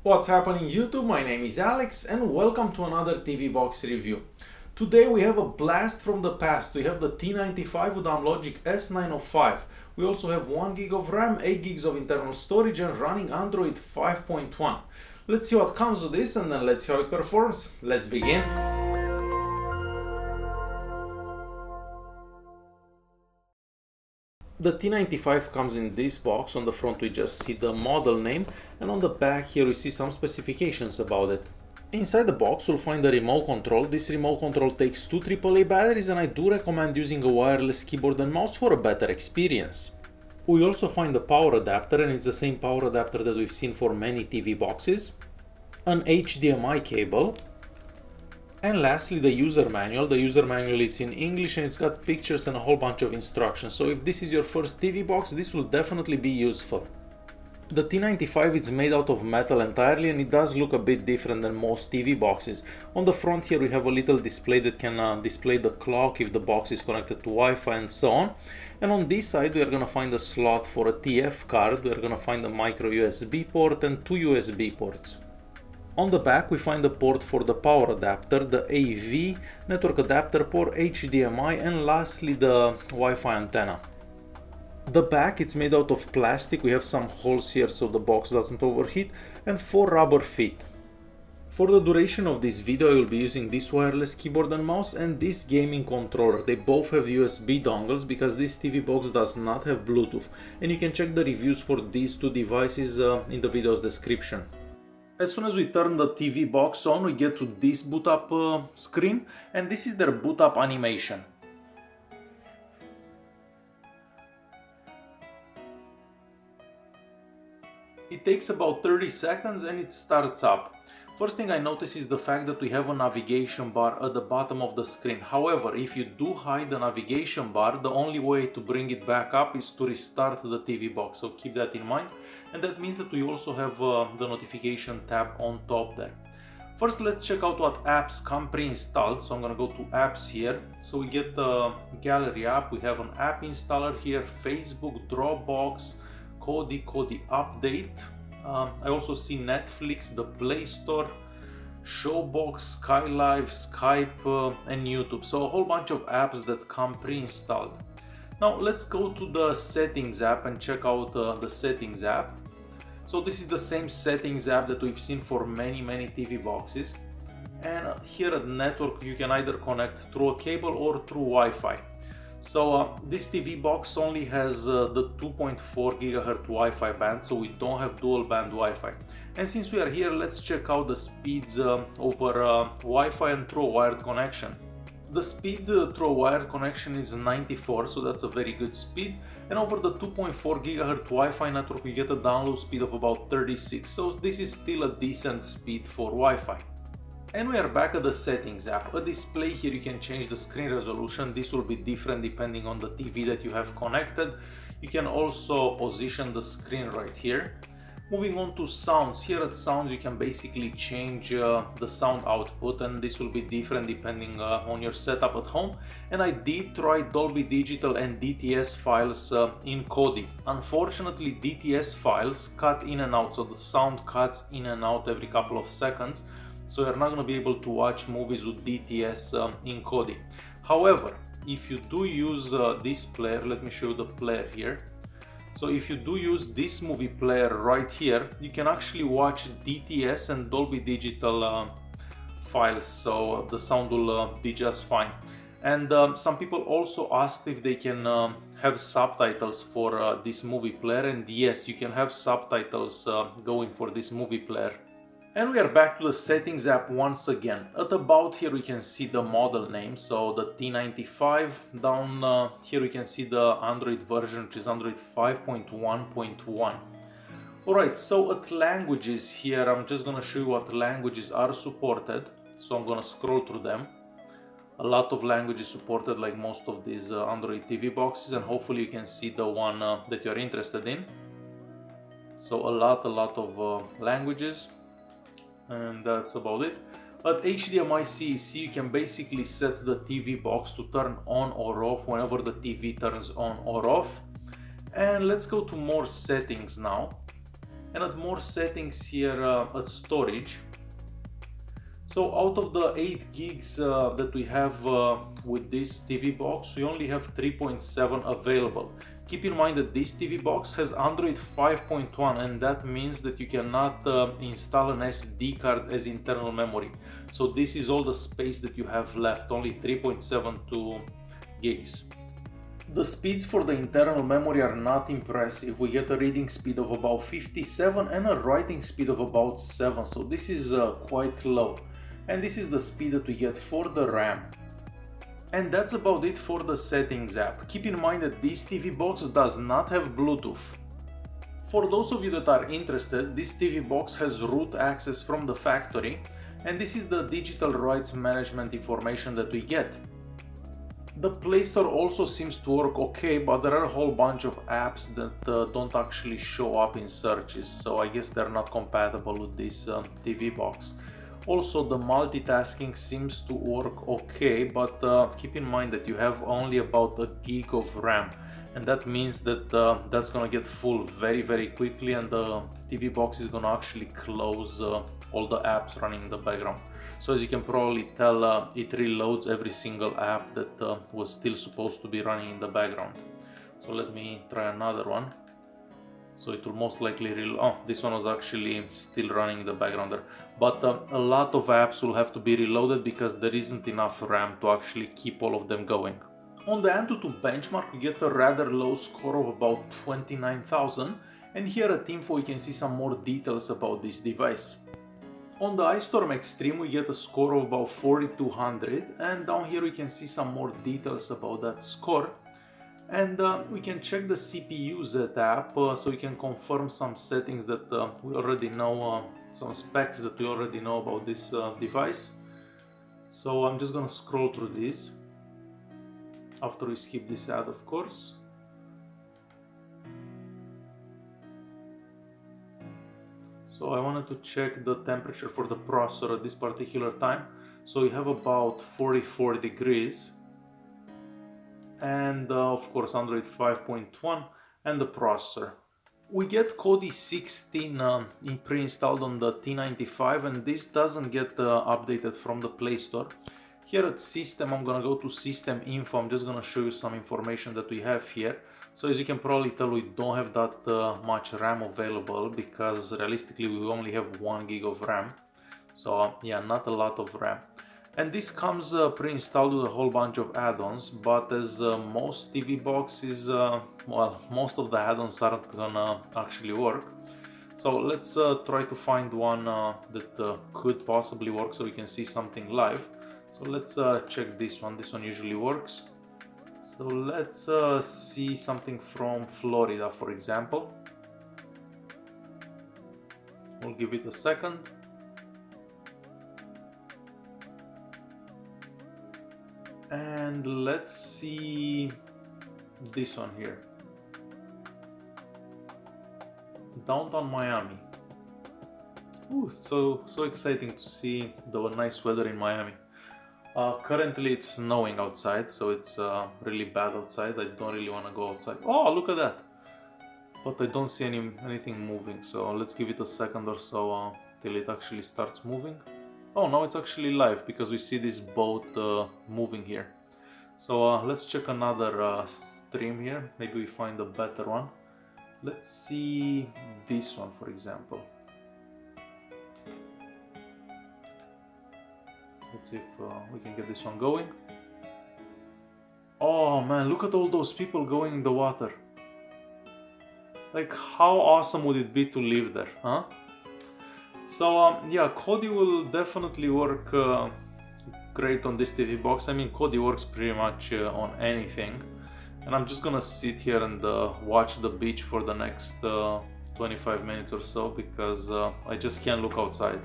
What's happening YouTube? My name is Alex and welcome to another TV box review. Today we have a blast from the past. We have the T95 with Amlogic S905. We also have 1 gig of RAM, 8 gigs of internal storage and running Android 5.1. Let's see what comes with this and then let's see how it performs. Let's begin. The T95 comes in this box. On the front we just see the model name and on the back here we see some specifications about it. Inside the box we'll find the remote control. This remote control takes 2 AAA batteries and I do recommend using a wireless keyboard and mouse for a better experience. We also find the power adapter, and it's the same power adapter that we've seen for many TV boxes, an HDMI cable, and lastly the user manual. The user manual is in English and it's got pictures and a whole bunch of instructions. So if this is your first TV box, this will definitely be useful. The T95 is made out of metal entirely and it does look a bit different than most TV boxes. On the front here we have a little display that can display the clock if the box is connected to Wi-Fi and so on. And on this side we are going to find a slot for a TF card, we are going to find a micro USB port and 2 USB ports. On the back we find the port for the power adapter, the AV, network adapter port, HDMI and lastly the Wi-Fi antenna. The back, it's made out of plastic. We have some holes here so the box doesn't overheat and 4 rubber feet. For the duration of this video I will be using this wireless keyboard and mouse and this gaming controller. They both have USB dongles because this TV box does not have Bluetooth, and you can check the reviews for these two devices in the video's description. As soon as we turn the TV box on, we get to this boot up screen, and this is their boot up animation. It takes about 30 seconds and it starts up. First thing I notice is the fact that we have a navigation bar at the bottom of the screen. However, if you do hide the navigation bar, the only way to bring it back up is to restart the TV box, so keep that in mind. And that means that we also have the notification tab on top there. First, let's check out what apps come pre-installed. So I'm going to go to apps here. So we get the gallery app, we have an app installer here, Facebook, Dropbox, Kodi Update. I also see Netflix, the Play Store, Showbox, SkyLive, Skype and YouTube. So a whole bunch of apps that come pre-installed. Now let's go to the settings app and check out the settings app. So this is the same settings app that we've seen for many TV boxes. And here at network you can either connect through a cable or through Wi-Fi. So this TV box only has the 2.4 GHz Wi-Fi band, so we don't have dual band Wi-Fi. And since we are here, let's check out the speeds over Wi-Fi and through a wired connection. The speed through a wired connection is 94, so that's a very good speed. And over the 2.4 GHz Wi-Fi network we get a download speed of about 36, so this is still a decent speed for Wi-Fi. And we are back at the settings app. A display here, you can change the screen resolution. This will be different depending on the TV that you have connected. You can also position the screen right here. Moving on to sounds. Here at sounds you can basically change the sound output, and this will be different depending on your setup at home. And I did try Dolby Digital and DTS files in Kodi. Unfortunately DTS files cut in and out, so the sound cuts in and out every couple of seconds. So you're not going to be able to watch movies with DTS in Kodi. However, if you do use this player, let me show you the player here. So if you do use this movie player right here, you can actually watch DTS and Dolby Digital files, so the sound will be just fine. And some people also asked if they can have subtitles for this movie player, and yes, you can have subtitles going for this movie player. And we are back to the settings app once again. At about here we can see the model name, so the T95. Down here we can see the Android version, which is Android 5.1.1. Alright, so at languages here, I'm just gonna show you what languages are supported. So I'm gonna scroll through them. A lot of languages supported, like most of these Android TV boxes, and hopefully you can see the one that you're interested in. So a lot of languages. And that's about it. At HDMI CEC you can basically set the TV box to turn on or off whenever the TV turns on or off. And let's go to more settings now. and add more settings here at storage. So out of the 8 gigs that we have with this TV box, we only have 3.7 available. Keep in mind that this TV box has Android 5.1, and that means that you cannot install an SD card as internal memory. So this is all the space that you have left, only 3.72 gigs. The speeds for the internal memory are not impressive. We get a reading speed of about 57 and a writing speed of about 7, so this is quite low. And this is the speed that we get for the RAM. And that's about it for the settings app. Keep in mind that this TV box does not have Bluetooth. For those of you that are interested, this TV box has root access from the factory, and this is the digital rights management information that we get. The Play Store also seems to work okay, but there are a whole bunch of apps that don't actually show up in searches, so I guess they're not compatible with this TV box. Also, the multitasking seems to work okay, but keep in mind that you have only about a gig of RAM, and that means that that's gonna get full very quickly, and the TV box is gonna actually close all the apps running in the background. So as you can probably tell, it reloads every single app that was still supposed to be running in the background. So let me try another one. So it will most likely oh, this one was actually still running in the background there. But a lot of apps will have to be reloaded because there isn't enough RAM to actually keep all of them going. On the Antutu Benchmak, we get a rather low score of about 29,000, and here at info we can see some more details about this device. On the iStorm Extreme we get a score of about 4,200, and down here we can see some more details about that score. And we can check the CPU-Z app, so we can confirm some settings that we already know, some specs that we already know about this device. So I'm just gonna scroll through this, after we skip this ad of course. So I wanted to check the temperature for the processor at this particular time. So we have about 44 degrees. And of course Android 5.1 and the processor. We get Kodi 16 pre-installed on the T95, and this doesn't get updated from the Play Store. Here at System, I'm gonna go to System Info. I'm just gonna show you some information that we have here. So as you can probably tell, we don't have that much RAM available because realistically we only have 1 gig of RAM. So yeah, not a lot of RAM. And this comes pre-installed with a whole bunch of add-ons, but as most TV boxes, well, most of the add-ons aren't gonna actually work. So let's try to find one that could possibly work so we can see something live. So let's check this one. This one usually works. So let's see something from Florida, for example. We'll give it a second. And let's see this one here. Downtown Miami. Ooh, so exciting to see the nice weather in Miami. Currently it's snowing outside, so it's really bad outside. I don't really want to go outside. Oh, look at that! But I don't see anything moving, so let's give it a second or so till it actually starts moving. Oh, now it's actually live because we see this boat moving here. So let's check another stream here. Maybe we find a better one. Let's see this one, for example. Let's see if we can get this one going. Oh man, look at all those people going in the water. Like, how awesome would it be to live there, huh? So yeah, Kodi will definitely work great on this TV box. I mean, Kodi works pretty much on anything. And I'm just gonna sit here and watch the beach for the next 25 minutes or so because I just can't look outside.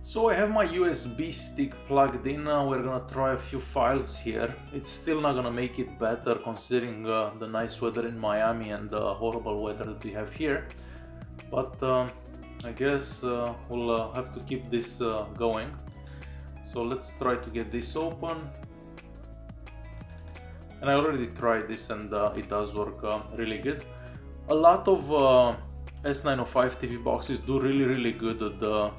So I have my USB stick plugged in. We're gonna try a few files here. It's still not gonna make it better considering the nice weather in Miami and the horrible weather that we have here. But I guess we'll have to keep this going. So let's try to get this open. And I already tried this and it does work really good. A lot of S905 TV boxes do really good at the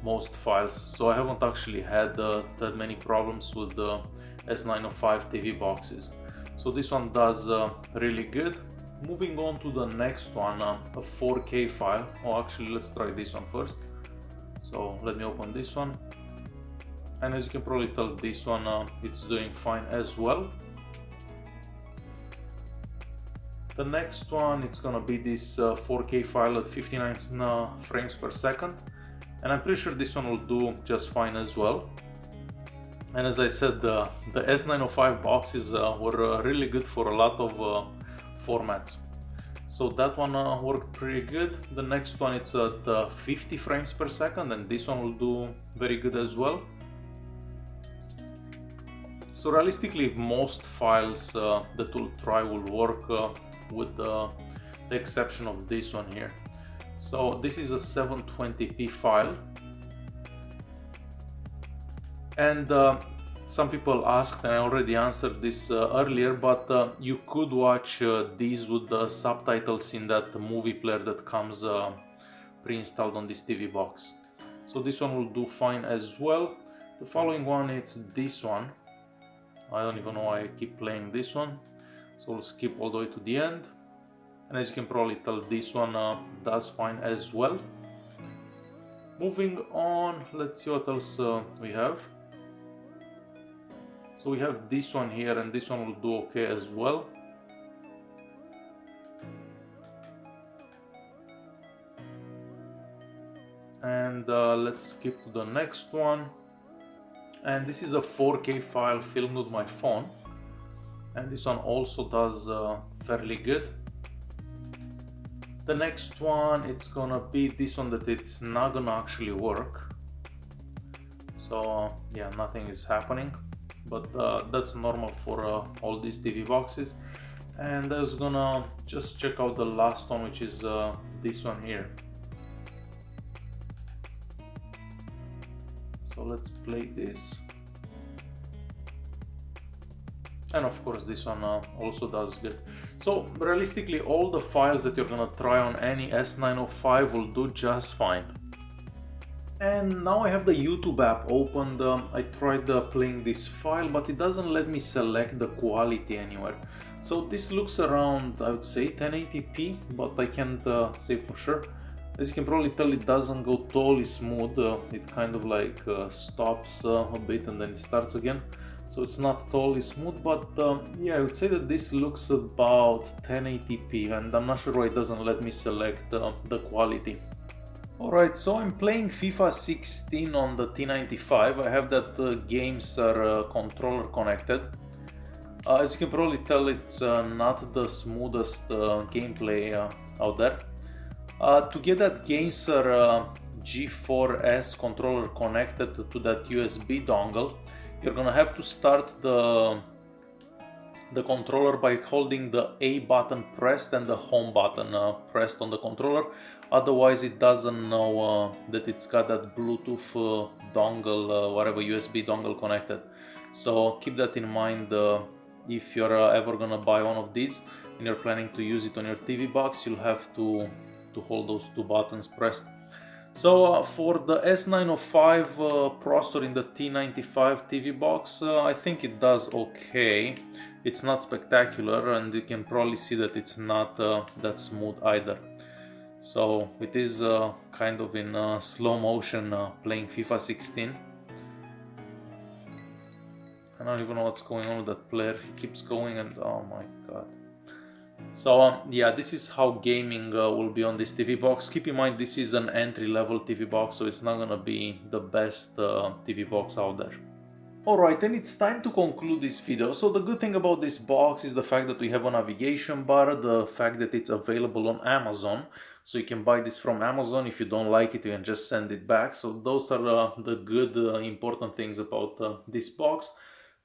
most files, so I haven't actually had that many problems with the S905 TV boxes. So this one does really good. Moving on to the next one, a 4K file. Oh, actually, let's try this one first. So let me open this one, and as you can probably tell, this one it's doing fine as well. The next one, it's gonna be this 4K file at 59 frames per second, and I'm pretty sure this one will do just fine as well. And as I said, the S905 boxes were really good for a lot of formats. So that one worked pretty good. The next one, it's at 50 frames per second, and this one will do very good as well. So realistically, most files that we'll try will work with the exception of this one here. So this is a 720p file, and some people asked, and I already answered this earlier, but you could watch these with the subtitles in that movie player that comes pre-installed on this TV box. So this one will do fine as well. The following one, it's this one. I don't even know why I keep playing this one. So we'll skip all the way to the end. And as you can probably tell, this one does fine as well. Moving on, let's see what else we have. So we have this one here, and this one will do okay as well. And let's skip to the next one. And this is a 4K file filmed with my phone, and this one also does fairly good. The next one, it's gonna be this one, that it's not gonna actually work. So yeah, nothing is happening, but that's normal for all these TV boxes. And I was gonna just check out the last one, which is this one here. So let's play this. And of course this one also does good. So realistically, all the files that you're gonna try on any S905 will do just fine. And now I have the YouTube app opened. I tried playing this file, but it doesn't let me select the quality anywhere. So this looks around, I would say 1080p, but I can't say for sure. As you can probably tell, it doesn't go totally smooth. It kind of like stops a bit and then it starts again. So it's not totally smooth, but yeah, I would say that this looks about 1080p, and I'm not sure why it doesn't let me select the quality. Alright, so I'm playing FIFA 16 on the T95. I have that games controller connected. As you can probably tell, it's not the smoothest gameplay out there. To get that Gameser G4S controller connected to that USB dongle, you're gonna have to start the controller by holding the A button pressed and the home button pressed on the controller. Otherwise it doesn't know that it's got that Bluetooth dongle, whatever USB dongle connected. So keep that in mind if you're ever gonna buy one of these and you're planning to use it on your TV box. You'll have to hold those two buttons pressed. So for the S905 processor in the T95 TV box, I think it does okay. It's not spectacular, and you can probably see that it's not that smooth either. So it is kind of in slow motion playing FIFA 16. I don't even know what's going on with that player. He keeps going and oh my god. So yeah, this is how gaming will be on this TV box. Keep in mind, this is an entry-level TV box, so it's not gonna be the best TV box out there. Alright, and it's time to conclude this video. So the good thing about this box is the fact that we have a navigation bar, the fact that it's available on Amazon. So you can buy this from Amazon. If you don't like it, you can just send it back. So those are the good, important things about this box.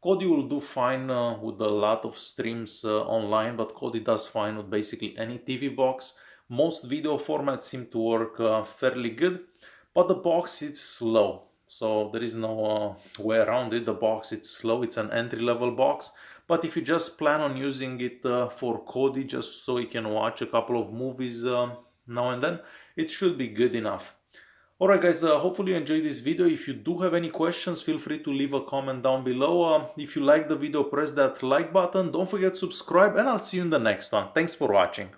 Kodi will do fine with a lot of streams online, but Kodi does fine with basically any TV box. Most video formats seem to work fairly good, but the box is slow. So there is no way around it. The box is slow. It's an entry-level box. But if you just plan on using it for Kodi, just so you can watch a couple of movies now and then, it should be good enough. Alright guys, hopefully you enjoyed this video. If you do have any questions, feel free to leave a comment down below. If you like the video, press that like button. Don't forget to subscribe, and I'll see you in the next one. Thanks for watching.